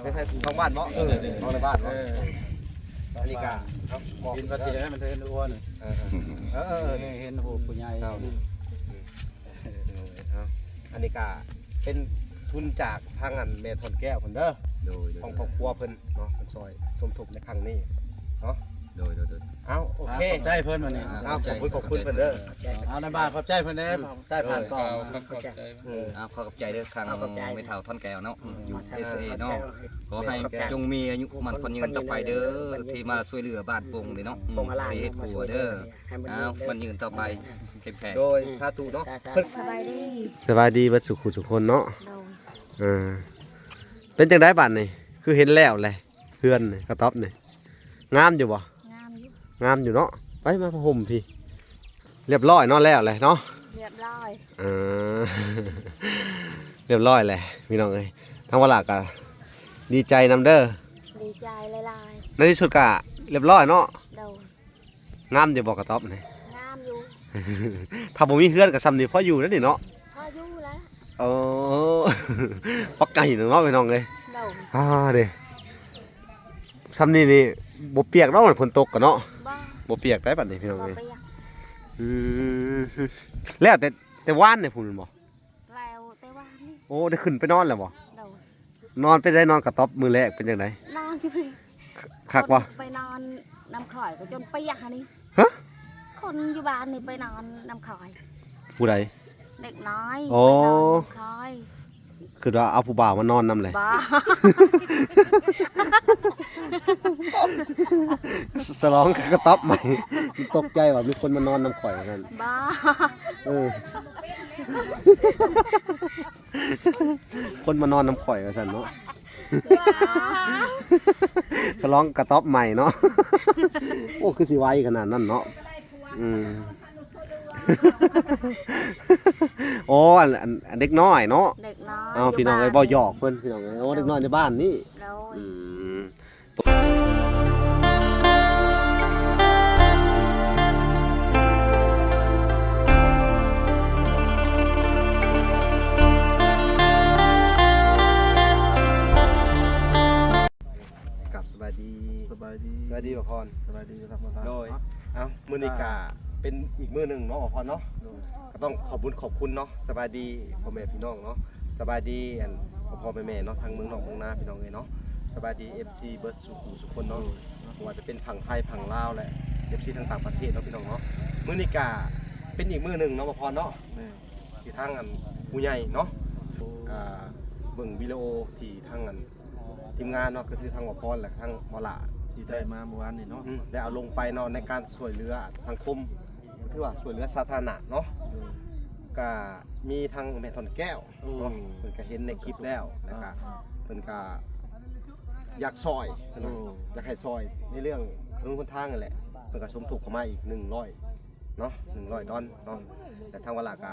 ไม่ใช่ท้องบ้านเนาะท้องในบ้านเนาะอันนี้ก็กินปลาเทียมันเห็นอ้วนนี่เห็นหูผู้ใหญ่อันนี้ก็เป็นทุนจากทางอันเมทอนแก้วเพิ่นเด้อของครอบครัวเพิ่นเนาะเพิ่นซอยสมทบในครั้งนี้เนาะโดยเอาโอเค ขอบใจเพิ่นวันนี้ขอบคุณเพิ่นเด้อเอาในบ้านขอบใจเพิ่นเด้อใต้ผ่านก่อนขอบใจเด้อครั้งไม่เท่าท่อนแก้วเนาะอยู่ SA เนาะขอให้จงมีอายุมันคนยืนต่อไปเด้อที่มาช่วยเหลือบ้านปงเลยเนาะเฮ็ดผัวเด้อมันยืนต่อไปเข้มแข็งโดยสาธุเนาะสบายดีเบิดสุขุทุกคนเนาะเป็นจังได๋บัดนี่คือเห็นแล้วแหละเพื่อนนี่กระต๊อบนี่งามอยู่บ่งามอยู่เนาะไปมาพห่มพี่เรียบร้อยเนาะแล้วแหละเนาะเรียบร้อยเรียบร้อยแหละพี่น้องเอ้ยทั้งเวลาก็ดีใจนำเด้อดีใจหลายในที่สุดก็เรียบร้อยเนาะโดนงามอยู่บ่กระต๊อบนี่งามอยู่ ถ้าบ่มีเฮือนก็ซ้ำนี่พออยู่แล้วนี่เนาะพออยู่แล้วปักไก่เนาะพี่น้องเอ้ยโดนเด้ซ้ำนี่บ่เปียกเนาะมันฝนตกกันเนาะบ่เปียกได้บัดนี้พี่น้องเอ้ยแล้วแต่ว่านเนี่ยพุ่นบ่แล้วแต่ว่านี่โอ้ได้ขึ้นไปนอนแล้วบ่โดนนอนไปได้นอนกระต๊อบมือแรกเป็นจังไดนอนที่พี่คักบ่ไปนอนน้ำข่อยก็จนเปียกอันนี้ฮะคนอยู่บ้านนี่ไปนอนน้ำข่อย ผู้ใดเด็กน้อยโอ้ไปนอนน้ำข่อยคือว่าเอาผู้บ่าวมานอนนำเลยบ้าสลองกระต๊อบใหม่ตกใจว่ามีคนมานอนนำข่อยกันบ้าคนมานอนนำข่อยว่าซั่นเนาะสลองกระต๊อบใหม่เนาะโอ้คือสิไวขนาดนั้นเนาะโอ้อันเด็กน้อยเนาะเด็กน้อยเอาพี่น้องไอ้บ่หยอกเพิ่นพี่น้องไอ้โอ้เด็กน้อยในบ้านนี่กับสบายดีบ่พรสบายดีครับโดยมื้อนี้ก็เป็นอีกมื้อนึงเนาะบ่พรเนาะก็ต้องขอบคุณเนาะสบายดีพ่อแม่พี่น้องเนาะสบายดีอันพ่อแม่เนาะทางเมืองนอกเมืองนาพี่น้องเอ้ยเนาะสบายดี FC เบิร์ดสุคนเนาะว่าจะเป็นฝั่งไทยฝั่งลาวแหละ FC ทางต่างประเทศเนาะพี่น้องเนาะมื้อนี้ก็เป็นอีกมื้อนึงเนาะบ่พรเนาะที่ทางอันผู้ใหญ่เนาะเบิ่งวิดีโอที่ทางอันทีมงานเนาะก็คือทางบ่พรและทางหมอละที่ได้มาเมื่อวานนี่เนาะได้เอาลงไปเนาะในการช่วยเหลือสังคมคือว่าช่วยเหลือสาธารณะเนาะก็มีทางแม่ทอนแก้วเนาะเพิ่นก็เห็นในคลิปแล้วก็เพิ่นก็อยากซอยอยากให้ซอยในเรื่องถนนหนทางนั่นแหละเพิ่นก็สมทบเข้ามาอีก100เนาะ100ดอลเนาะแต่ทางเวลาก็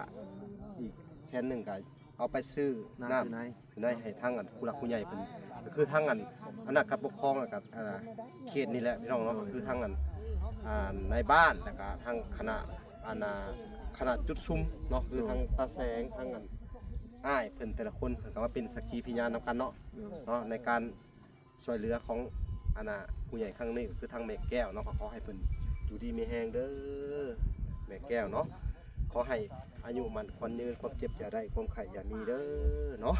อีกแสนนึงก็เอาไปซื้อน้ำถือได้ให้ทางอันผู้หลักผู้ใหญ่เพิ่นก็คือทางอันคณะปกครองแล้วก็เขตนี่แหละพี่น้องเนาะก็คือทางอันในบ้านแล้วก็ทางคณะขนาดจุดซุ่มเนาะคือทางตาแสงทางกันอ้ายเพิ่นแต่ละคนเพิ่นก็ว่าเป็นสักขีพยานนำกันเนาะในการช่วยเหลือของผู้ใหญ่ครั้งนี้ก็คือทางแม่แก้วเนาะขอให้เพิ่นอยู่ดีมีแฮงเด้อแม่แก้วเนาะขอให้อายุมันควรยืนความเจ็บอย่าได้ความไข้อย่ามีเด้อเนาะ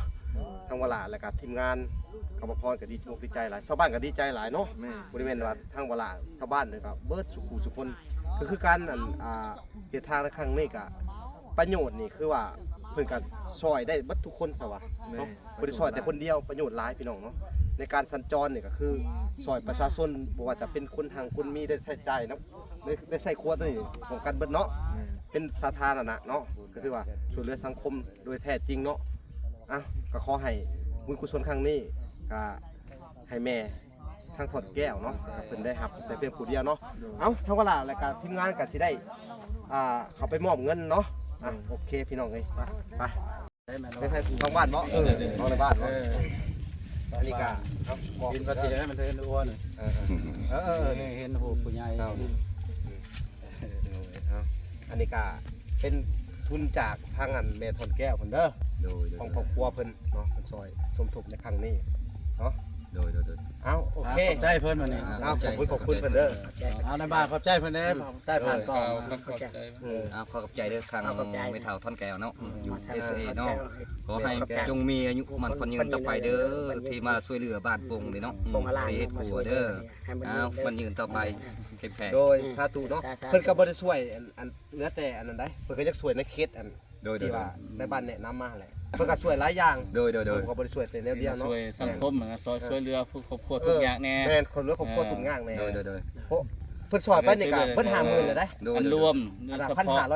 ทางเวลาและก็ทีมงานกบพรก็ดีใจหลายชาวบ้านก็ดีใจหลายเนาะบริเวณว่าทางเวลาชาวบ้านเลยก็เบิดสุขคนก็คือการเหตุทางในครั้งนี้ก็ประโยชน์นี่คือว่าเพิ่นกันซอยได้บัดทุกคนซะว่าเนาะบ่ได้ซอยแต่คนเดียวประโยชน์หลายพี่น้องเนาะในการสัญจรนี่ก็คือซอยประชาชนบ่ว่าจะเป็นคนทางคนมีได้ใช้จ่ายเนาะได้ใช้ครัวตัวนี้ของกันเบิดเนาะเป็นสาธารณะเนาะก็คือว่าช่วยเหลือสังคมโดยแท้จริงเนาะก็ขอให้บุญกุศลครั้งนี้ก็ให้แม่ทางถอดแก้วเนาะเพิ่นได้รับแต่เพียงผู้เดียวเนาะทั้งเวลาและก็ทีมงานก็สิได้เขาไปมอบเงินเนาะโอเคพี่น้องเอ้ยไปไม่ใช่ท้องบ้านเนาะท้องในบ้านเนาะอันนี้ก็กินปลาเทียมันเห็นอ้วนนี่เห็นหูผู้ใหญ่อันนี้ก็เป็นทุนจากทางอันเมทอนแก้วเพิ่นเด้อของครอบครัวเพิ่นเนาะเพิ่นซอยสมทบในครั้งนี้ เนาะ โดย เอาโอเค ขอบใจเพิ่นวันนี้ เอาขอบคุณเพิ่นเด้อ เอาในบ้านขอบใจเพิ่นเด้อขอบใจผ่านกล้อง ขอบใจ ขอกำลังใจเด้อทางไม่เท่าท่อนแก้วเนาะอยู่ SA เนาะ เนาะขอให้จงมีอายุมันคนยืนต่อไปเด้อที่มาช่วยเหลือบ้านปงเลยเนาะ ปงอะไร เฮ็ดหัวเด้อมันยืนต่อไปเข้มแข็ง โดยสาธุเนาะเพิ่นก็บ่ได้ช่วยอันเหลือแต่อันนั้นได้เพิ่นก็อยากช่วยในเคสอัน โดย ที่ว่าในบ้านแนะนำมาแหละเพิ่นก็ช่วยหลายอย่าง โดย ผมก็บ่ได้ช่วยแต่แนวเดียวเนาะ ช่วยสังคมเหมือนกันช่วยเรือผู้ครอบครัวทุกอย่างแน่ แม่นคนเหลือครอบครัวทุกอย่างแน่ โดย เพราะเพิ่นช่วยไปนี่ก็เพิ่น50,000เลยได้ อันรวม อัน เฉ พัน พาะ ห้า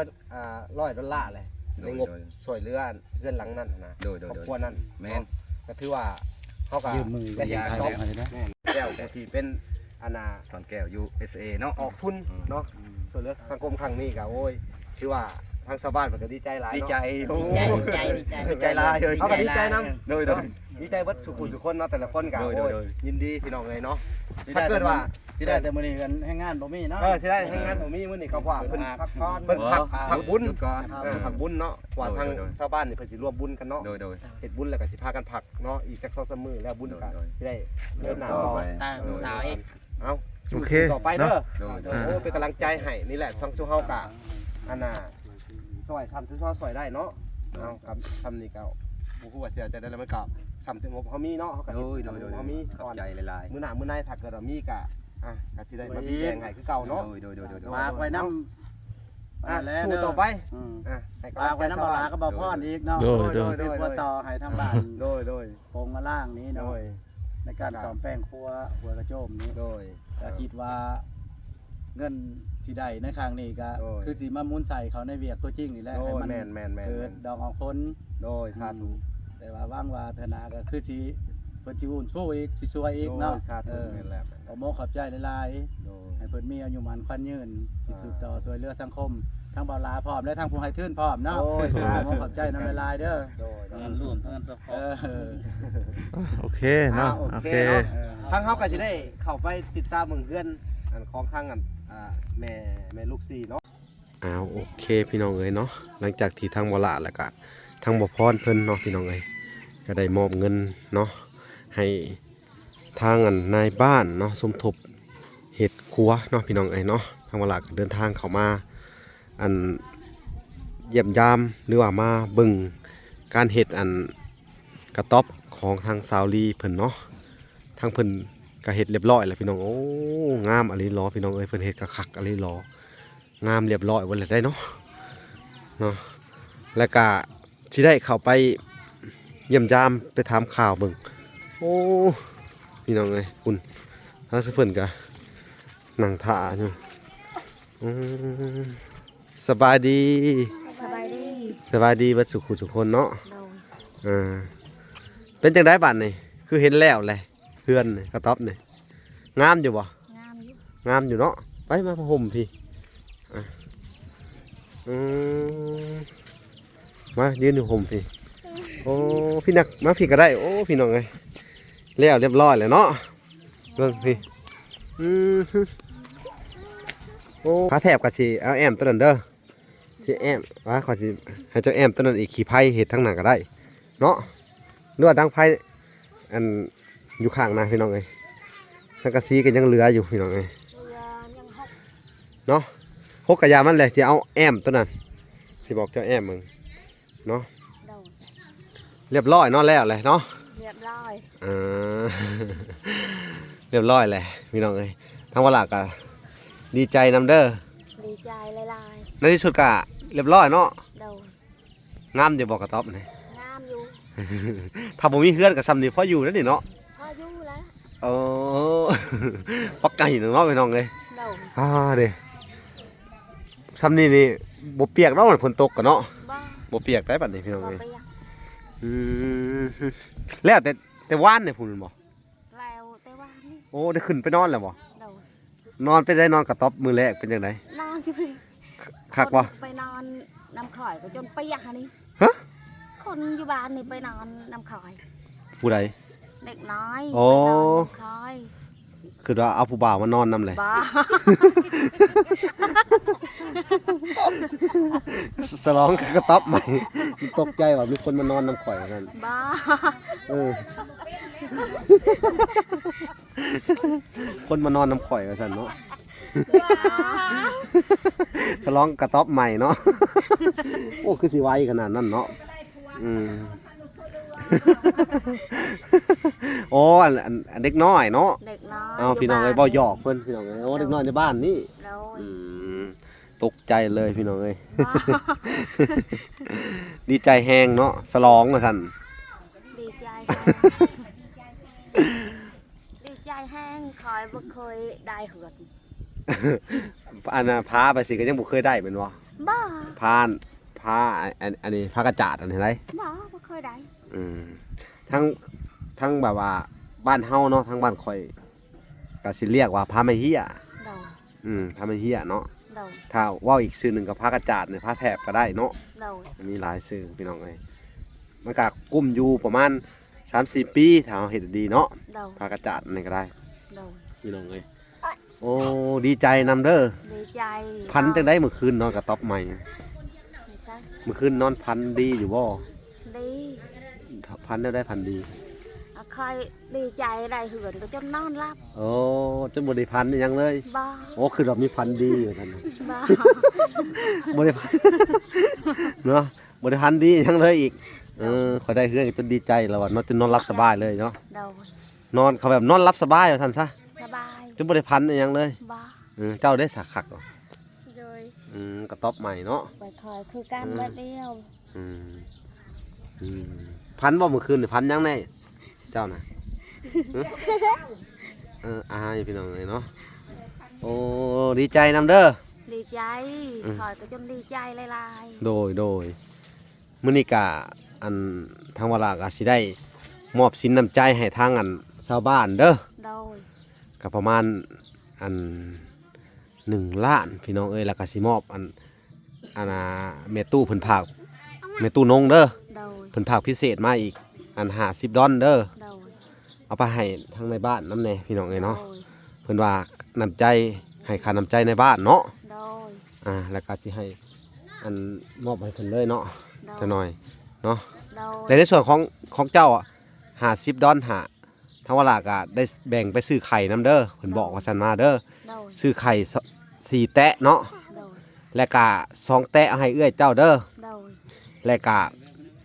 ร้อย$100เลยในงบช่วยเหลือเพื่อนหลังนั้นนะ โดย ครอบครัวนั้น แม่น ก็ถือว่าเขาก็ ยืมมือ เป็น ยา การ ได้ ตอบ อะไรนะ แก้วที่เป็นอันน่ะ ท่อนแก้วอยู่ SA เนาะ ออกทุนเนาะช่วยเหลือสังคมครั้งนี้ก็โอ้ยถือว่าทางชาวบ้านเพิ่นก็ดีใจหลาย ดี เนาะ ใจ ดีใจหลายเลยเขาก็ดีใจนํ โดย ดีใจเบิดทุกคนเนาะแต่ละคนก็ โดย โอ้ย โดย ยินดีพี่น้องเลยเนาะ สิ ถ้าเกิดว่า สิได้แต่มื้อนี้กันให้งานบ่มีเนาะ สิได้ให้งานผมมีมื้อนี้ก็ว่าเพิ่น พักผ่อน เพิ่นพักบุญ หยุดก่อน ผักบุญเนาะว่าทาง โดย ชาวบ้านนี่เพิ่นสิร่วมบุญกันเนาะ โดย เฮ็ดบุญแล้วก็สิพากันผักเนาะอีกจัก2-3มื้อแล้วบุญก็ โดย สิได้เดินหน้าต่อ ตาเอง เอ้า โอเค ต่อไปเด้อ โดย โอ้เป็นกำลังใจให้นี่แหละช่องชูเฮากะอันน่ะซอยทำถึงซอยได้เนาะเอาครับทำนี่ก็บ่ฮู้ว่าสิจะได้แล้วมันก็ทำถึงงบเฮามีเนาะเฮาก็ โด เฮ็ ย ดงบเฮามี ขอบ ก่อน ใจหลาย มื้อหน้ามื้อในถ้าเกิดว่ามีก็ก็สิได้มาพี่แจงให้คือเก่า ๆ เนาะ โดย ฝากไว้นำ สู้ต่อไป ให้ำ ฝาก ลัง ไว้ ใจ นำบ่ลาก็บ่พรอีกเนาะ โดย เป็นตัวต่อให้ทางบ้าน โดย โปงมาล่างนี้ โด เนาะ ย ในการซ่อมแป้งครัวหัวกระโจมนี้ โดย ก็คิดว่าเงินที่ได้ในครั้งนี้ก็ โอ้ย คือสิมาหมุนใส่เขาในเวียกตัวจริงนี่แหละ โด ให้ ย มัน แม่น เกิดดอกออกผล โดยสาธุ แต่ว่าว่างว่าธนาก็คือสิเพิ่นสิอุ่นสู้อีกสิช่วยอีกเนาะ โดยสาธุแม่นแล้ว ขอโมขอบใจหลาย โดย ๆให้เพิ่นมีอายุมันควันยืนสิสืบต่อช่วยเหลือสังคมทั้งเบาลาพร้อมและทั้งผู้ให้ทื่นพร้อมเนาะ โอ้ย ขอโมขอบใจนำหลายๆเด้อ โดย งานร่วมทั้งนั้นสปอ เอ ร์ต อ โอเคเนาะ โอ โอ เค เค เนาะ ทางเขาก็จะได้เข้าไปติดตามเมืองเพื่อนอันของข้างอันแม่ลูก4เนาะ โอเคพี่น้องเอ้ยเนาะหลังจากที่ทางบ่ละแล้วก็ทางบ่พรเพิ่นเนาะพี่น้องเอ้ยก็ได้มอบเงินเนาะให้ทางอันนายบ้านเนาะสมทบเฮ็ดครัวเนาะพี่น้องเอ้ยเนาะทางบ่ละก็เดินทางเข้ามาอันเยี่ยมยามหรือว่ามาเบิ่งการเฮ็ดอันกระต๊อบของทางสาวลีเพิ่นเนาะทางเพิ่นก็เฮ็ดเรียบร้อยแล้วพี่น้องโอ้งามอะลีหลอพี่น้องเอ้ยเพิ่นเฮ็ดก็คักอะลีหลองามเรียบร้อยหมดเลยได้เนาะแล้วก็สิได้เข้าไปเยี่ยมยามไปถามข่าวเบิ่งโอ้พี่น้องเอ้ยคุณทางเพิ่นก็นั่งท่าอยู่สบายดี สบายดี สบายดีเบัดสุขุทุกคนเนาะ โดย เป็นจังได๋บัดนี่คือเห็นแล้วแหละเพื่อนนี่กระต๊อบนี่งามอยู่บ่ งามอยู่ งามอยู่เนาะไปมาผ้าห่มพี่อืมมายืนอยู่ห่มพี่โอ้พี่นักมาพี่ก็ได้โอ้พี่น้องเอ้ยแล้วเรียบร้อยแล้วเนาะเบิ่งพี่โอ้ขาแถบก็สิเอาแอมตัวนั้นเด้อสิแอมว่าขอสิให้เจ้าแอมตัวนั้นอีกขี่ไผ่เฮ็ดทั้งหน้าก็ได้เนาะเลือดดังไผ่อันอยู่ข้างนะพี่น้องเอ้ยสังกะสีก็ยังเหลืออยู่พี่น้องเอ้ย เรือยังหก เนาะหกกะยามันแหละสิเอาแอมตัวนั้นสิบอกเจ้าแอมมึงเนาะ โดย เรียบร้อยเนาะแล้วเลยเนาะ เรียบร้อย อ่า เรียบร้อยเลยพี่น้องเอ้ยทางวลากะดีใจนำเด้อ ดีใจหลาย ในที่สุดกะเรียบร้อยเนาะ ๆโดย งามอยู่บอกกระต๊อบนี่ งามอยู่ ถ้าบ่มีเฮือนก็ซ้ำนี่พออยู่แล้วนี่เนาะ พออยู่แล้ว โอ้ ปักไก่เนาะพี่น้องเอ้ย โดย เด้ซ้ำนี่นี่บ่เปียกเนาะมันฝนตกกันเนาะ บ้า บ่เปียกได้บัดนี้พี่น้อง บ่ เอ้ย เปียก อืมแล้วแต่ว่านเนี่ยพุ่นบ่ แล้วแต่ว่านี่ โอ้ได้ขึ้นไปนอนแล้วบ่ โดย นอนไปได้นอนกระต๊อบมือแรกเป็นจังได นอนที่พี่ คักบ่ ไปนอนน้ำข่อยก็จนเปียกอันนี้ ฮะ คนอยู่บ้านนี่ไปนอนน้ำข่อย ผู้ใด เด็กน้อย โอ้ ไปนอนน้ำข่อย คือว่าเอาผู้บ่าวมานอนนำเลย บ้า สลองกระต๊อบใหม่ตกใจว่ามีคนมานอนนำข่อยนั่น บ้า เออ คนมานอนน้ำข่อยว่าซั่นเนาะฉลองกระต๊อบใหม่เนาะ โอ้คือสิไวขนาดนั้นเนาะโอ้อันเด็กน้อยเนาะ เด็กน้อย เอาพี่น้องเอ้ยบ่หยอกเพิ่นพี่น้องเอ้ยโอ้เด็กน้อยในบ้านนี่ โดย ตกใจเลยพี่น้องเอ้ย ดีใจแฮงเนาะฉลองว่าซั่น ดีใจดีใจแห้งคอยบ่เคยได้เหือด อันน่ะพาไปสิก็ยังบ่เคยได้แม่นบ่ บ้า พานพาอันนี้พากระจาดอันนี้ไร บ่เคยได้ ทั้งแบบว่าบ้านเฮาเนาะทั้งบ้านข่อยก็สิเรียกว่าพาไม่เฮีย โดย พาไม่เฮียเนาะ โดย ถ้าเว้าอีกชื่อหนึงก็พากระจาดเนี่ยพาแถบก็ได้เนาะ โดย มีหลายชื่อพี่น้องเอ้ยมันก็กุ้มอยู่ประมาณ 3-4 ปีถ้าเราเฮ็ดดีเนาะ โดย พากระจาดอันนี่ก็ได้ โดย พี่น้องเอ้ยโอ้ดีใจนำเด้อ ดีใจ พันจังได้เมื่อคืนนอนกระต๊อบใหม่ ไม่ใช่ เมื่อคืนนอนพันดีอยู่บ่ ดี พันได้พันดี คอยดีใจได้เหือนก็จนนอนหลับ โอ้จนบริพันธ์ยังเลย บ้า โอ้คือเรามีพันธุ์ดีเหมือนกันนะ บ้า บริพันธ์ เนาะบริพันธ์ดียังเลยอีกขอยได้เฮือนจนดีใจแล้วว่านอนจนนอนรับสบายเลยเนาะ โดย นอนเขาแบบนอนรับสบายว่าท่านซะ สบาย จนบริพันธ์ยังเลย บ้า เจ้าได้สักขักเหรอ โดย กระต๊อบใหม่เนาะ ไปคอยคือการแบบเดียว อืมพันบ่เมื่อคืนนี่พันยังแน่เจ้าน่ะอายพี่น้องเลยเนาะโอ้ดีใจนำเด้อ ดีใจคอยก็จนดีใจหลาย โดยมื้อนี้กะอันทางวลาก็สิได้มอบสินน้ำใจให้ทางอันชาวบ้านเด้อ ๆโดย ก็ประมาณอัน1 ล้านพี่น้องเอ้ยแล้วก็สิมอบอันแม่ตู้เพิ่นฝากแม่ตู้นงเด้อ โดย เพิ่นฝากพิเศษมาอีกอัน50 ดอลเด้อ โดย เอาไปให้ทางในบ้านนำแน่พี่น้องเอ้ยเนาะ โดย เพิ่นว่าน้ำใจให้ค่าน้ำใจในบ้านเนาะ โดย แล้วก็สิให้อันมอบให้เพิ่นเลยเนาะ โดย จะหน่อยเนาะ โดย แต่ในส่วนของเจ้า50 ดอลทางวลาก็ได้แบ่งไปซื้อไข่น้ำเด้อเพิ่นบอกว่าซั่นมาเด้อ โดย ซื้อไข่4 แตะเนาะ โดย แล้วก็2 แตะเอาให้เอื้อยเจ้าเด้อ โดย แล้วก็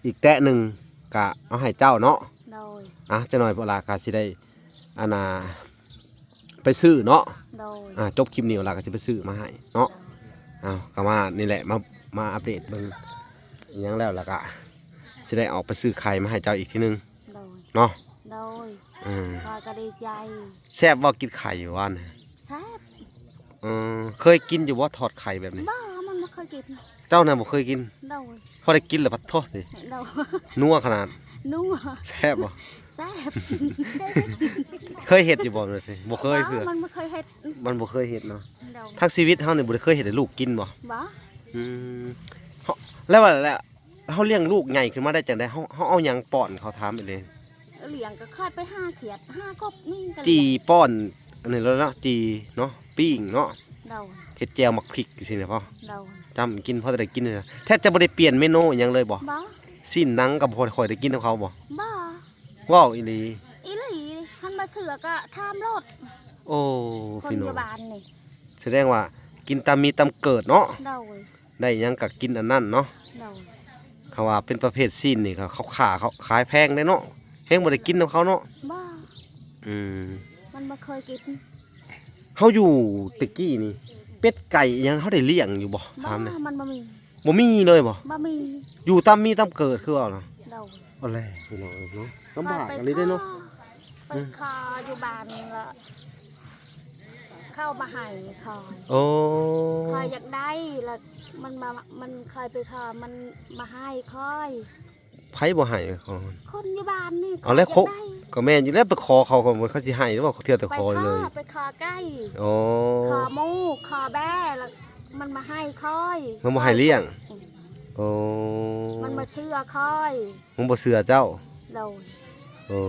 อีกแตะหนึงก็เอาให้เจ้าเนาะ โดย จะหน่อยเวลาก็สิได้อันไปซื้อเนาะ โดย จบคลิปนี้เวลาก็จะไปซื้อมาให้เนาะก็มานี่แหละมาอัปเดตเบิ่งอิหยังแล้วก็สิได้ออกไปซื้อไข่มาให้เจ้าอีกทีนึง โดย เนาะ โดย อืม คอยก็ดีใจ แซ่บบ่กินไข่อยู่ว่าน แซ่บ เคยกินอยู่บ่ทอดไข่แบบนี้ บ้ามันไม่เคยกิน เจ้าน่ะบ่เคยกิน โดย พอได้กินแล้วพัดโทษสิ โดย นัวขนาด นัว แซ่บบ่ แซ่บ เคยเฮ็ดอยู่บ่เลยสิบ่เคยเพื่อ มันไม่เคยเห็ด มันบ่เคยเฮ็ดเนาะ โดย ทั้งชีวิตเฮานี่บ่ได้เคยเฮ็ดให้ลูกกินบ่ บ้า อืมเฮาแล้วว่าแล้วเฮาเลี้ยงลูกใหญ่ขึ้นมาได้จังได๋เฮาเอาหยังป้อนเขาถามไปเลย เหลียงก็คอยไป5 เขียด5 กบนี่กัน จีป้อนอันนี้แล้วเนาะจีเนาะปิ้งเนาะ โดย เฮ็ดแจ่วหมักพริกสิเนี่ยพ่อ โดย จำกินพอได้กินเลยนะแทบจะบ่ได้เปลี่ยนเมนูอิหยังเลยบ่ บ้า สิ้นหนังกับบ่ค่อยได้กินของเขาบ่ บ้า ว้าวอีหลี อีหลีหันมาเสือกอะทามรถ โอ้ คน พี่ อ น้อง ยู่บ้านนี่ แสดงว่ากินตามมีตามเกิดเนาะ โดย ได้หยังก็กินอันนั้นเนาะ โดย เขาว่าเป็นประเภทสิ้นนี่เขาขายแพงได้เนาะแฮงบ่ได้กินของเขาเนาะ บ้า อืม มันไม่เคยกิน เฮาอยู่ตะกี้นี่เป็ดไก่อิหยังเฮาได้เลี้ยงอยู่บ่ บ้า ถามหน่อย มันบ่มี บ่มีเลยบ่ บ่มี อยู่ตามมีตามเกิดคือว่าเนาะ โดย อะไรพี่น้องเนาะลำบากกันเลยได้เนาะ ไปคออยู่บ้านละเข้ามาให้คอย โอ้ คอยอยากได้แล้วมันเคยไปคอมันมาให้คอย ไผบ่ให้เขา คนอยู่บ้านนี่ เอาแล้ว ข้ยยกได้ ก็แม่นอยู่แล้วไปขอเขาก่อนว่าเขาสิให้หรือว่าเขาเที่ยวแต่ ไป ขอเลย ไปคอใกล้ โอ้ คอหมูคอแบ้แล้วมันมาให้คอย มันบ่ให้เลี้ยงโอ้ มันมาเชื่อคอย มึงบ่เชื่อเจ้า โดย โอ้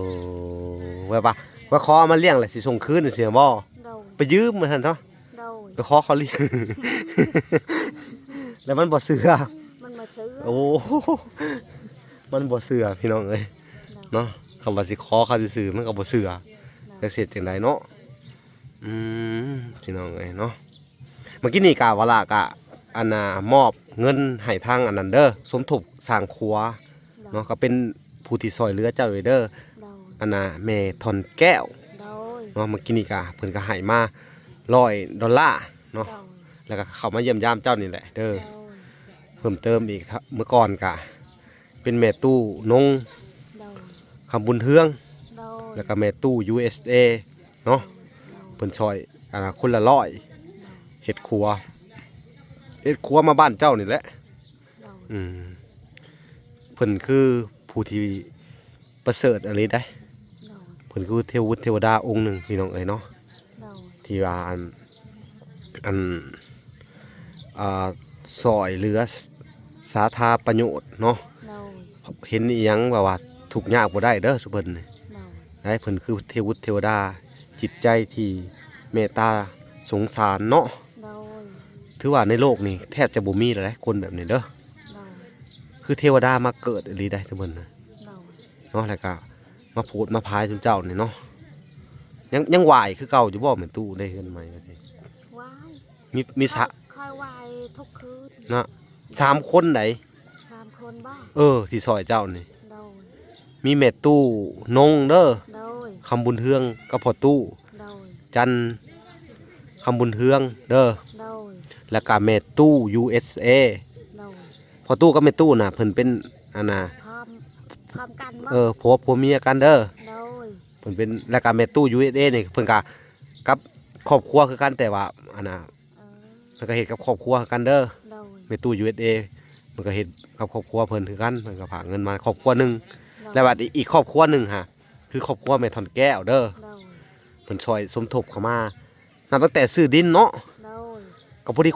ว่าขอเอามาเลี้ยงแหละสิส่งคืนเสียบ่ โดย ไปยืมมาซั่นเนาะ โดย ไปขอเขาเลี้ยง แล้วมันบ่เชื่อ มันมาซื้อ โอ้มันบ่เชื่อพี่น้องเอ้ย โดย เนาะ คำว่าสิขอเขาซื่อๆมันก็บ่เชื่อจะเสร็จจังไดเนาะพี่น้องเอ้ยเนาะเมื่อกี้นี่กะว่าล่ะกะอันน่ะมอบเงินให้ทางอันนั้นเด้อสมทบสร้างครัวเนาะก็เป็นผู้ที่ซอยเหลือเจ้าเด้อ โดย อันน่ะแม่ทอนแก้ว โดย เนาะเมื่อกี้นี่กะเพิ่นก็ให้มา$100เนาะ โดย แล้วก็เข้ามาเยี่ยมยามเจ้านี่แหละเด้อ โดย เพิ่มเติมอีกครับเมื่อก่อนกะเป็นแม่ตู้นง โดย คำบุญเฮือง โดย แล้วก็แม่ตู้ USA เนาะเพิ่นซอยคนละ100เฮ็ดครัวมาบ้านเจ้านี่แหละ โดย เพิ่นคือผู้ที่ประเสริฐอะไรได้ โดย เพิ่นคือเทวบุตรเทวดาองค์หนึ่งพี่น้องเอ้ยเนาะ โดย ที่ว่าอันซอยเหลือสาธารณประโยชน์เนาะ โดย เห็นอีหยังแบบว่าทุกข์ยากบ่ได้เด้อสุเพิ่นนี่ โดย ได้เพิ่นคือเทวบุตรเทวดาจิตใจที่เมตตาสงสารเนาะ โดย ถือว่าในโลกนี้แทบจะบ่มีแล้วนะคนแบบนี้เด้อ โดย คือเทวดามาเกิดอีหลีได้ซุเพิ่นน่ะ โดย เนาะแล้วก็มาพูดมาพายจุเจ้านี่เนาะยังไหวคือเก่าอยู่บ่แม่นตู้ได้เฮือนใหม่ว่าสิ ว้าย มีสะ คอยไหวทุกคืน เนาะ3คนได 3 คนบ้าง ที่ซอยเจ้านี่ โดย มีแม่ตู้นงเด้อ โดย คำบุญเฮืองกับพ่อตู้ โดย จันคำบุญเฮืองเด้อ โดย แล้วก็แม่ตู้ USA โดย พ่อตู้กับแม่ตู้น่ะเพิ่นเป็นอันน่ะ พร้อมกันบ้าง ผัวเมียกันเด้อ โดย เพิ่นเป็นแล้วก็แม่ตู้ USA นี่เพิ่นก็กับครอบครัวคือกันแต่ว่าอันน่ะ เพิ่นก็เฮ็ดกับครอบครัวคือกันเด้อ โดย แม่ตู้ USA เพิ่นก็เฮ็ดกับครอบครัวเพิ่นคือกันเพิ่นก็ฝากเงินมาครอบครัวหนึงแล้วบัดอีกครอบครัวหนึงฮะคือครอบครัวแม่ทอนแก้วเด้อ โดย เพิ่นช่วยสมทบเข้ามานับตั้งแต่ซื้อดินเนาะ โดย ก็พอดี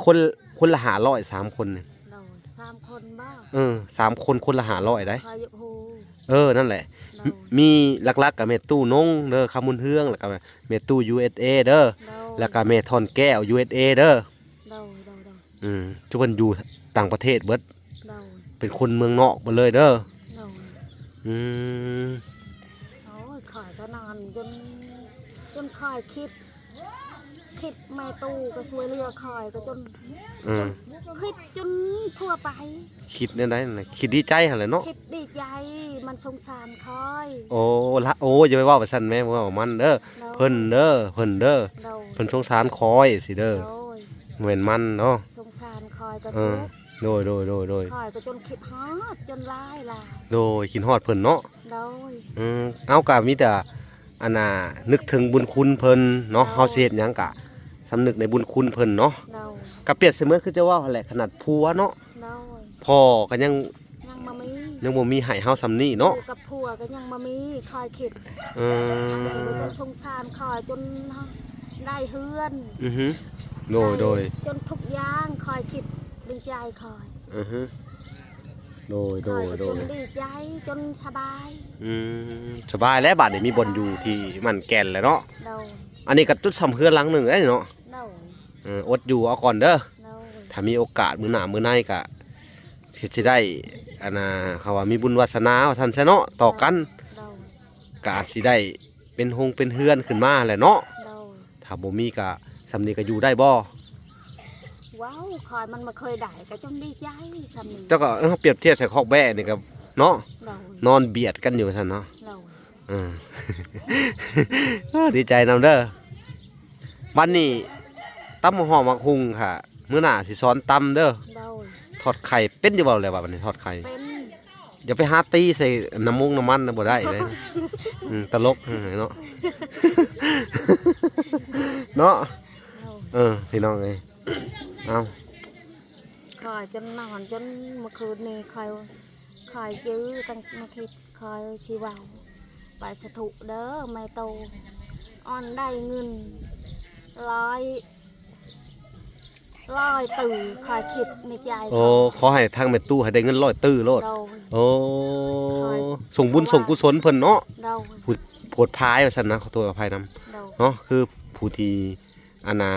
คนละ500 3คนนี่ โดย3 คนบ้าง 3คนคนละ500ได้ คอยยุหู นั่นแหละ โดย มีหลักๆกับแม่ตู้นงเด้อคำมุนเฮืองแล้วก็แม่ตู้ USA เด้อ โดย แล้วก็แม่ทอนแก้ว USA เด้อ โดยโดยโดย ทุกคนอยู่ต่างประเทศเบิด โดย เป็นคนเมืองนอกหมดเลยเด้อ โดย อืม โอ้ยคอยก็นอนจนคอยคิดแม่ตู้ก็ช่วยเรือคอยก็จน อืม คิดจนทั่วไป คิดแนวใดนั่นน่ะคิดดีใจหั่นแหละเนาะ คิดดีใจมันสงสารคอย โอ้อย่าไปเว้าไปซั่นแม่ว่ามันเด้อ โดย เพิ่นเด้อเโดย เพิ่นสงสารคอยสิเด้อ โดย เหมือนมันเนาะ สงสารคอยก็ เอ ทุ อก ข์ โดย คอยก็จนคิดฮอดจนลาย โดยกินฮอดเพิ่นเนาะ โดย เอากะมีแต่อันน่ะนึกถึงบุญคุณเพิ่นเนาะ เอา เฮาสิเฮ็ดหยังกะสำนึกในบุญคุณเพิ่นเนาะ โดย ก็เปรียบเสมือนคือจะว่าหั่นแหละขนาดผัวเนาะ โดย พ่อก็ยัง ยังมามี บ่มีให้เฮาซำนี้เนาะ อยู่กับผัวก็ยังมามีคอยคิด เอ ก็ อ จนสงสารคอยจนได้เฮือน อือฮึโดย จนทุกอย่างคอยคิดดีใจคอย อือฮึโดย คอยก็จนดีใจจนสบาย สบายแล้วบัดนี้มีบ่อนอยู่ที่มันแก่นแล้วเนาะ โดย อันนี้ก็จุดสำเฮือนหลังหนึงเด้เนาะ โดย อดอยู่เอาก่อนเด้อ โดย ถ้ามีโอกาสมื้อหน้ามื้อในก็สิได้อันน่ะเขาว่ามีบุญวาสนาว่าซั่นซะเนาะต่อกัน โดย ก็อาจสิได้เป็นเป็นเฮือนขึ้นมาแหละเนาะ โดย ถ้าบ่มีก็สำนี้ก็อยู่ได้บ่ ว้าวคอยมันมาเคยได้ก็จนดีใจสามี เจ้าก็เปรียบเทียบใส่คอกแบ่นี่ก็เนาะ โดย นอนเบียดกันอยู่ซั่นเนาะ โดย อืม ดีใจนำเด้อวันนี้ตำหอมมักหุงค่ะมื้อหน้าสิสอนตำเด้อ โดย ทอดไข่เป็นอยู่บ่เลยว่าบัดนี้ทอดไข่ เป็น อย่าไปหาตีใส่น้ำมันนะบ่ได้เลย ตลกเนาะ เนาะ โดย พี่น้องเอ้ยเอา คอยจนนอนจนเมื่อคืนนี้คอยยื้อตั้งมาคิดคอยชีวาไปสถุเด้อแม่โตอ่อนได้เงินร้อยตื่นคอยคิดในใจ โอ้ขอให้ทางแม่ตู้ให้ได้เงิน100ตื้อโลด เรา โอ้ส่งบุญส่งกุศลเพิ่นเนาะ เรา โพดพายว่าซั่นนะขอโทษอภัยนำ เรา เนาะคือผู้ที่อันน่ะ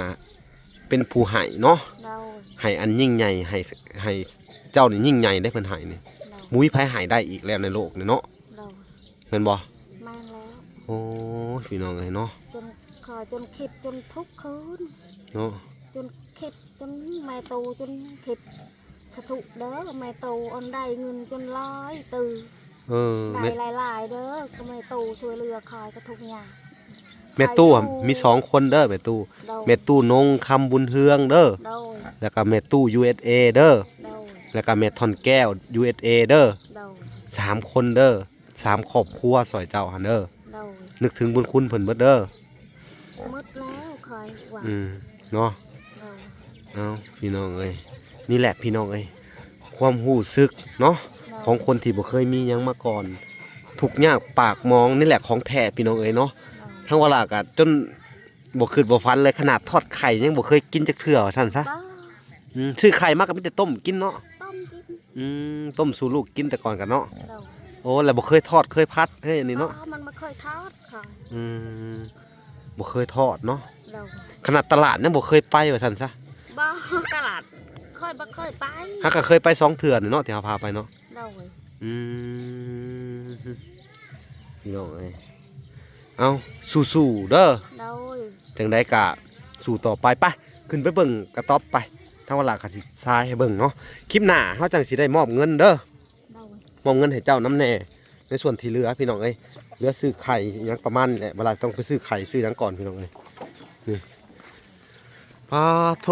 เป็นผู้ให้เนาะ เรา ให้อันยิ่งใหญ่ให้เจ้านี่ยิ่งใหญ่ได้เพิ่นให้นี่ เรา มุ้ยไผให้ได้อีกแล้วในโลกนี่เนาะ เรา แม่นบ่ แ โอ้พี่น้องเอ้ยเนาะ จนคอยจนคิดจนทุกคืน เนาะ จนคิดจนแม่ตูจนคิดสะทุเด้อแม่ตูอันได้เงินจนร้อยตือ เออ ได้หลายๆเด้อก็แม่ตูช่วยเหลือคอยก็ทุกอย่าง แม่ตู้อะมี2คนเด้อแม่ตู้ โดย แม่ตู้นงคำบุญเฮืองเด้อ โดย แล้วก็แม่ตู้ USA เด้อ โดย แล้วก็แม่ทอนแก้ว USA เด้อ โดย 3คนเด้อ3ครอบครัวซอยเจ้าหั่นเด้อ โดย นึกถึงบุญคุณเพิ่นเบิดเด้อ มืดแล้วคอยหวัง เนาะ โดย เอาพี่น้องเอ้ยนี่แหละพี่น้องเอ้ยความรู้สึกเนาะ โดย ของคนที่บ่เคยมีหยังมาก่อนทุกข์ยากปากมองนี่แหละของแท้พี่น้องเอ้ยเนาะ โดย ทั้งเวลาก็จนบ่คิดบ่ฝันเลยขนาดทอดไข่ยังบ่เคยกินจักเทื่อว่าซั่นซะ บ้า ซื้อไข่มาก็มีแต่ต้มกินเนาะ ต้มกิน ต้มสู่ลูกกินแต่ก่อนกันเนาะ โดย โอ้แล้วบ่เคยทอดเคยพัดเฮ้ยอันนี้เนาะ บ้มันไม่เคยทอดคอย อืมบ่เคยทอดเนาะ โดย ขนาดตลาดยังบ่เคยไปว่าซั่นซะ บ้าตลาดเคยบ่เคยไป ฮักก็เคยไป2เทื่อนี่เนาะที่เฮาพาไปเนาะ โดย อืมพี่น้องเอ้ยเอาสู้ๆเด้อ โดย จังไดกะสู่ต่อไปไปขึ้นไปเบิ่งกระต๊อบไปทางเวลาก็สิทรายให้เบิ่งเนาะคลิปหน้าเฮาจังสิได้มอบเงินเด้อ โดย มอบเงินให้เจ้าน้ำแน่ในส่วนที่เหลือพี่น้องเอ้ยเหลือซื้อไข่อิหยังประมาณนี้แหละเวลาต้องไปซื้อไข่ซื้อหยังก่อนพี่น้องเอ้ยนี่ปาโท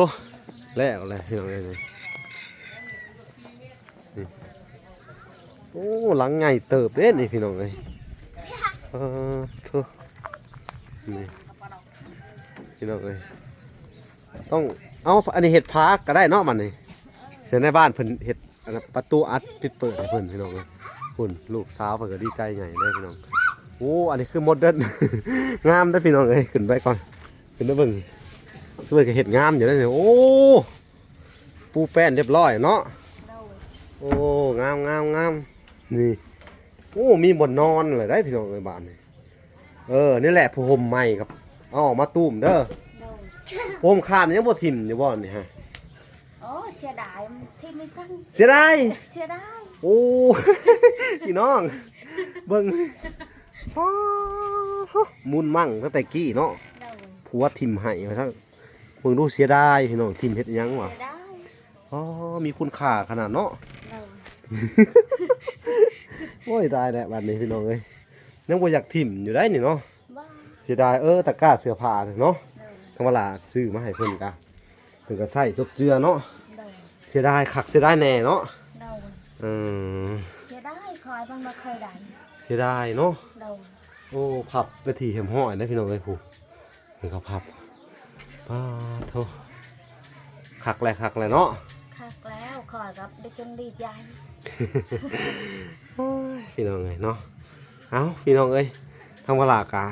แล้วเลยพี่น้องเอ้ยนี่โอ้หลังใหญ่เติบเด้นี่พี่น้องเอ้ยโทนี่พี่น้องเอ้ยต้องเอาอันนี้เห็ดพากก็ได้เนาะมันนี่เสียในบ้านเพิ่นเห็ดอันนั้นประตูอัดปิดเปิดให้เพิ่นพี่น้องเอ้ยคุณลูกสาวเพิ่นก็ดีใจใหญ่เลยพี่น้องโอ้อันนี้คือโมเดิร์น งามเด้อพี่น้องเอ้ยขึ้นไปก่อนขึ้นไปเบิ่งสวยก็เห็ดงามอยู่แล้วนี่โอ้ปูแป้นเรียบร้อยเนาะ โดย โอ้งามงามงามนี่โอ้มีบ่อนนอนเลยได้พี่น้องเอ้ยบ้านนี่นี่แหละผู้ห่มใหม่ครับเอาออกมาตุ้มเด้อ โดย ห่มขาดยังบ่ทิ่มอยู่บ่นี่ฮะ โอ้เสียดายที่ไม่สั่ง เสียดาย เสียดาย โอ้ พี่น้องเบิ่งอ้าวมุนมั่งตั้งแต่กี้เนาะ โดย ผัวทิ่มให้ว่าซั่นเบิ่งดูเสียดายพี่น้องทิ่มเฮ็ดหยังวะ เสียดาย อ๋อมีคุณค่าขนาดเนาะ โดย โอ้ยตายแล้วบัดนี้พี่น้องเอ้ยยังบ่อยากทิ่มอยู่ได้นี่เนาะ บ้า เสียดายตะกร้าเสื้อผ้าเนี่ยเนาะ โดย ทั้งเวลาซื้อมาให้เพิ่นกะเพิ่นก็ใส่จบเจือเนาะ โดย เสียดายคักเสียดายแน่เนาะ โดย อืม เสียดายคอยมันมาเคยได้ เสียดายเนาะ โดย โอ้พับไปทีเห็มห้อยนะพี่น้องเอ้ยผู้เห็นเขาพับโธ่คักแหละเนาะ คักแล้วคอยกับได้จนดีใจ โอ้ยพี่น้องเอ้ยเนาะเอาพี่น้องเอ้ยทางเวลากะ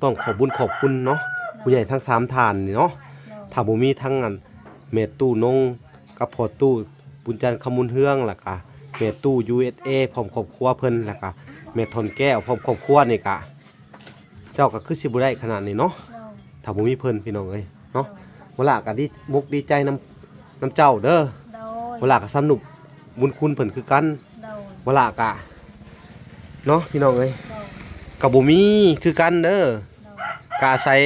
ต้องขอบบุญขอบคุณเนาะผู้ใหญ่ทั้ง3ท่านนี่เนาะ โดย ถ้าบ่มีทั้งอันเมตู้นงกับพอตู้บุญจันทร์ขมุนเฮืองล่ะกะเมตู้ USA พร้อมครอบครัวเพิ่นล่ะกะเมทอนแก้วพร้อมครอบครัวนี่กะเจ้าก็คือสิบ่ได้ขนาดนี้เนาะ โดย ถ้าบ่มีเพิ่นพี่น้องเอ้ยเนาะ โดย เวลาก็ดีมุกดีใจน้ำเจ้าเด้อ โดย เวลาก็สนุกบุญคุณเพิ่นคือกัน โดย เวลากะเนาะพี่น้องเอ้ย โดย ก็บ่มีคือกันเด้อ โดย กอาศัย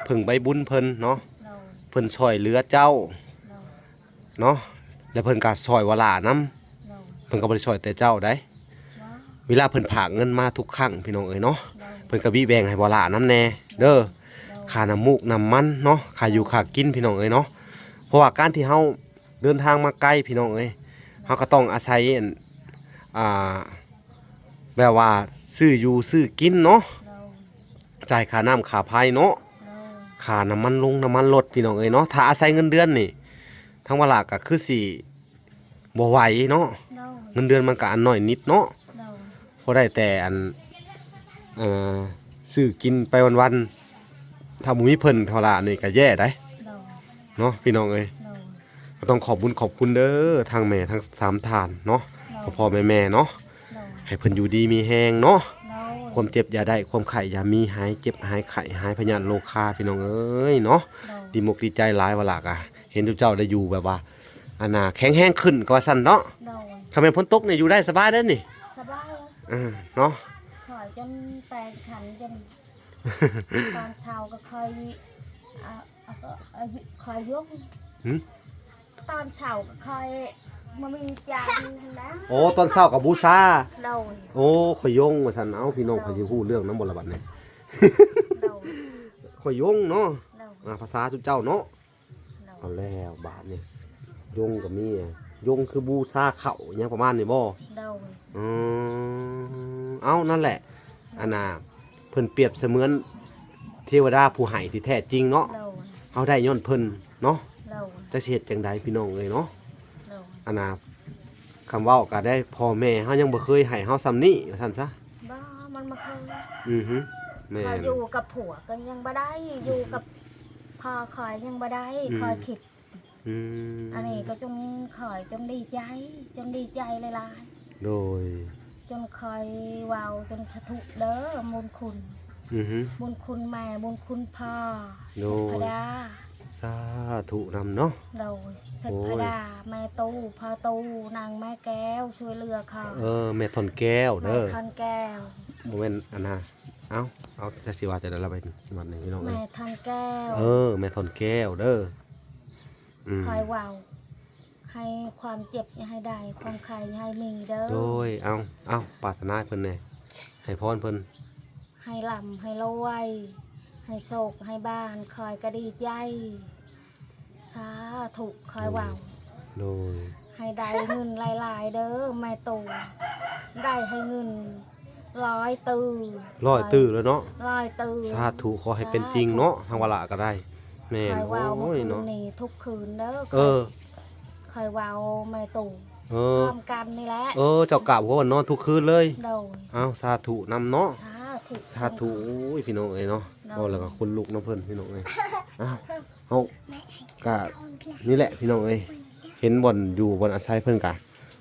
เพิ่งใบบุญเพิ่นเนาะ โดย เพิ่นช่วยเหลือเจ้า โดย เนาะแล้วเพิ่นก็ช่วยเวลานํ โดย เพิ่นก็บ่ได้ช่วยแต่เจ้าได้ ว้า เวลาเพิ่นฝากเงินมาทุกครั้งพี่น้องเอ้ยเนาะ โดย เพิ่นก็บีแบ่งให้เวลานํแน่เด้อ โดย ค่าน้ำมูกน้ำมันเนาะค่าอยู่ค่ากินพี่น้องเอ้ยเนาะเพราะว่าการที่เฮาเดินทางมาไกลพี่น้องเอ้ยเฮาก็ต้องอาศัยแบบว่าซื้ออยู่ซื้อกินเนาะ โดย จ่ายค่าน้ำค่าไฟเนาะ โดย ค่าน้ำมันลงน้ำมันรถพี่น้องเอ้ยเนาะถ้าอาศัยเงินเดือนนี่ทั้งเวลาก็คือสิบ่ไหวเนาะ โดย เงินเดือนมันก็อันน้อยนิดเนาะ โดย พอได้แต่อันซื้อกินไปวันๆถ้าบ่มีเพิ่นเท่าล่ะนี่ก็แย่ได้ โดย เนาะพี่น้องเอ้ย โดย ก็ต้องขอบบุญขอบคุณเด้อทางแม่ทั้ง3ท่านเนาะพ่อแม่เนาะ โดย ให้เพิ่นอยู่ดีมีแฮงเนาะ โดย ความเจ็บอย่าได้ความไข้อย่ามีหายเจ็บหายไข้หายพยาธิโรคาพี่น้องเอ้ยเนาะ โดย ดีมกดีใจหลายว่าล่ะกะเห็นเจ้าได้อยู่แบบว่าอันน่ะแข็งแรงขึ้นก็ว่าซั่นเนาะ โดย ถ้าแม่นฝนตกนี่อยู่ได้สบายเด้อนี่ สบาย เนาะ คอย จนแปลงขันจน ตอนเช้าก็คอยคอยยก หึ ตอนเช้าก็คอยมามีจานนะ โอ้ตอนเช้ากับบูชา โดย โอ้ข่อยยงว่าซั่นเอ้าพี่น้องข่อยสิฮู้เรื่องนำบ่ละบัดนี้ โดย ข่อยยงเนาะ โดย ภาษาทุกเจ้าเนาะ โด เอา ย แล้วบาดนี่ยงก็มีอะยงคือบูชาเขาอิหยังประมาณนี้บ่ โดย อืเอ้านั่นแหละอันน่ะเพิ่นเปรียบเสมือนเทวดาผู้ให้ที่แท้จริงเนาะ โดย เฮาได้ย้อนเพิ่นเนาะ โดย จะสิเฮ็ดจังใดพี่น้องเอ้ยเนาะ โดย อันน่ะคำเว้าก็ได้พ่อแม่เฮายังบ่เคยให้เฮาซำนี้ว่าซั่นซะ บ้ามันมาเคย อือฮึแม่ คอย น อยู่กับผัวก็ยังบ่ได้อยู่กับพ่อคอยยังบ่ได้คอยคิด อืม อันนี้ก็จนคอยจนดีใจหลาย โดย ๆจนคอยเว้าจนสะทุกเด้อบุญคุณ อือฮึ บุญคุณแม่บุญคุณพ่อ โดย พดา สาธุนำเนาะ โดยเท โอ้ พ ย ดาแม่ตู้พ่อตู้นางแม่แก้วช่วยเหลือเขา แม่ทอนแก้ว แม่ เด้อ ทันแก้ว บ่แม่นอันน่ะเอาจะสิว่าจะได้ละไปวันนี้พี่น้องเอ้ แม่ ย ทันแก้ว แม่ทอนแก้วเด้ออืม คอยเว้าให้ความเจ็บอย่าให้ได้ความไข้อย่าให้มีเด้อ โดยเอาปรารถนาให้เพิ่นแหน่ให้พรเพิ่น ให้ลำให้รวยให้โศกให้บ้านคอยกระดีใจสาธุคอยเว้า โดย ให้ได้เงินหลายๆเด้อแม่ตู่ได้ให้เงิน100 ตื้อ ร้อยตื้อแล้วเนาะ 100 ตื้อ สาธุขอให้เป็นจริงเนาะทางวาระก็ได้แม่น คอย โอ เว้าเมื่อ้ ย คืน เนาะ นี้ทุกคืนเด้อ คอยเว้าแม่ตู่ เอ พ อ ร้อมกันนี่แหละ เจ้ากราบเขาว่านอนทุกคืนเลย โดย เอาสาธุนำเนาะ สาธุ สาธุโอ้ยพี่น้องเอ้ยเนาะ เนาะ โอ้แล้วก็คนลุกน้ำเพิ่นพี่น้องเอ้ยอ้าวเฮากะนี่แหละพี่น้องเอ้ยเห็นบ่อนอยู่บ่อนอาศัยเพิ่นกะ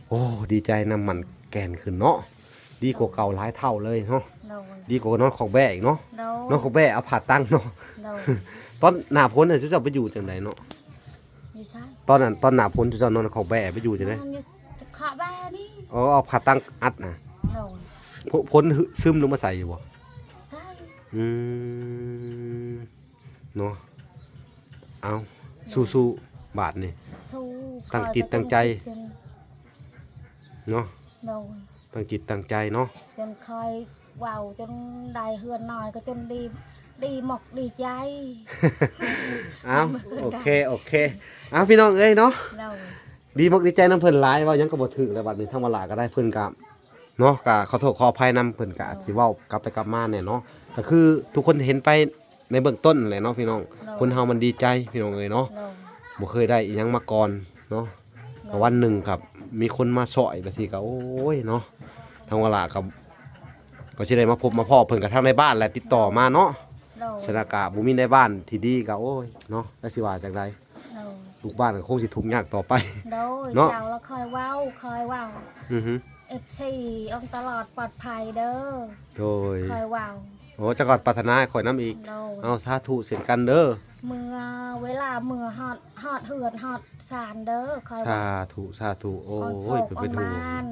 โอ้ดีใจนำมันแก่นขึ้นเนาะดีกว่าเก่าหลายเท่าเลยเนาะ โดย ดีกว่านอนของแบ่อีกเนาะ โด นอนของแบ่เอาผ่าตั้งเนาะ โดย ตอนหน้าพ้นน่ะเจ้าไปอยู่จังไดเนาะ นี่ใช่ ตอนนั้นตอนหน้าพ้นเจ้านอนของแบ่ไปอยู่จังได นอนอยู่ขาแบ้นี่ เอาผ่าตั้งอัดน่ะ โดย พ้นซึมลงมาใส่อยู่บ่ ใช่ อืมเนาะเอาสู้ๆบาทนี่ สู้ ตั้งจิตตั้งใจ เนาะ โดย ตั้งจิตตั้งใจเนาะ จนคอยเว้าจนได้เฮือนหน่อยก็จนดีหมกดีใจ เอาโอเคเอาพี่น้องเอ้ยเนาะ โดย ดีมากดีใจน้ำเพิ่นหลายเว่าหยังก็บ่ถึกแล้วบัดนี้ทั้งเวลาก็ได้เพิ่นก็เนาะก็ขอโทษขออภัยนํเพิ่นก็อาจสิเว้ากลับไปกลับมาแน่เนาะก็คือทุกคนเห็นไปในเบื้องต้นแหละเนาะพี่น้องคนเฮามันดีใจพี่น้องเอ้ยเนาะ โดย บ่เคยได้อิหยังมาก่อนเนาะก็วันหนึ่งครับมีคนมาซอยแบบสิก็โอ้ยเนาะทั้งเวลาก็สิได้มาพบมาพ้อเพิ่นก็ทางในบ้านแหละติดต่อมาเนาะ โดย สถานการณ์บ่มีในบ้านที่ดีก็โอ้ยเนาะแล้วสิว่าจังได โดย ลูกบ้านก็คงสิทุกข์ยากต่อไป โดย เนาะ เจ้าแล้วคอยเว้าอือฮึ FC องตลอดปลอดภัยเด้อ โดย คอยเว้า โอ้จักอดปรารถนาให้ข่อยน้ำอีก โดย เอาสาธุเช่นกันเด้อ เมื่อเวลาเมื่อฮอดเหือนฮอดสารเด้อคอย สา เว้า ธุโอ้ ออนโศ ย ก เป็น ออ เป็น นห่ว มาง น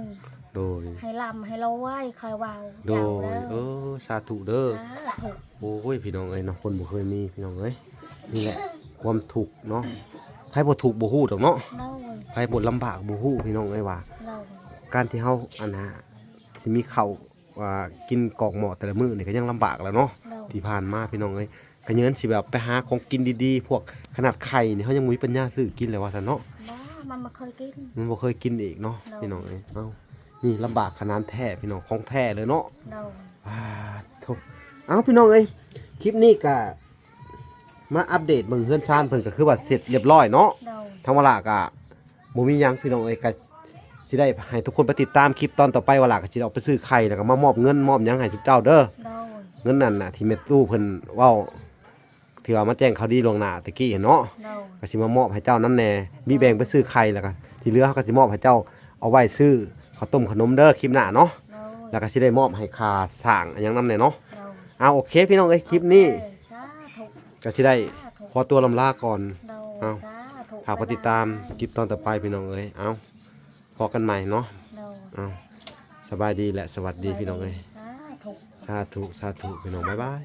โดย ให้ลำให้เราไหวคอยเว้า โด เจ้าย เด้อ สาธุเด้อ สาธุ โอ้ยพี่น้องเอ้ยเนาะคนบ่เคยมีพี่น้องเอ้ยนี่แหละความทุกข์เนาะไผบ่ทุกข์บ่ฮู้ดอกเนาะ โดย ไผบ่ลำบากบ่ฮู้พี่น้องเอ้ยว่า โดย การที่เฮาอันน่ะสิมีข้าวว่ากินกอกหม้อแต่ละมื้อนี่ก็ยังลำบากแล้วเนาะ โดย ที่ผ่านมาพี่น้องเอ้ยก็เยินสิแบบไปหาของกินดีๆ พวกขนาดไข่นี่เฮายังบ่มีปัญญาซื้อกินเลยว่าซั่นเนาะ บ้ามันมาเคยกิน มันบ่เคยกินอีกเนาะ เนาะ พี่น้องเอ้ยเอ้านี่ลำบากขนาดแท้พี่น้องของแท้เลยเนาะ โดย ว้าโถเอ้าพี่น้องเอ้ยคลิปนี้ก็มาอัปเดตเบิ่งเฮือนซานเพิ่นก็คือว่าเสร็จเรียบร้อยเนาะ โดย ทางเวลาก็บ่มีหยังพี่น้องเอ้ยก็สิได้ให้ทุกคนไปติดตามคลิปตอนต่อไปเวลาก็สิเอาไปซื้อไข่แล้วก็มามอบเงินมอบหยังให้ทุกเจ้าเด้อ โดย เงินนั่นน่ะที่แม่ตู้เพิ่นเว้าที่ว่ามาแจ้งข่าวดีล่วงหน้าตะกี้เนาะ โดย ก็สิมามอบให้เจ้านั้นแน่มีแบ่งไปซื้อไข่แล้วก็ที่เหลือเขาก็สิมอบให้เจ้าเอาไว้ซื้อข้าวต้มขนมเด้อคลิปหน้าเนาะ โดย แล้วก็สิได้มอบให้ค่าสร้างอันหยังนำแน่เนาะ โดย เอาโอเคพี่น้องเอ้ยคลิปนี้ สาธุ ก็สิได้ สาธุ ขอตัวลำลาก่อน โดย เอา สาธุ ฝากกดติดตามคลิปตอนต่อไปพี่น้องเอ้ยเอาพอกันใหม่เนาะ โดย เอาสบายดีและสวัสดีพี่น้องเอ้ย สาธุ สาธุสาธุพี่น้องบ๊ายบาย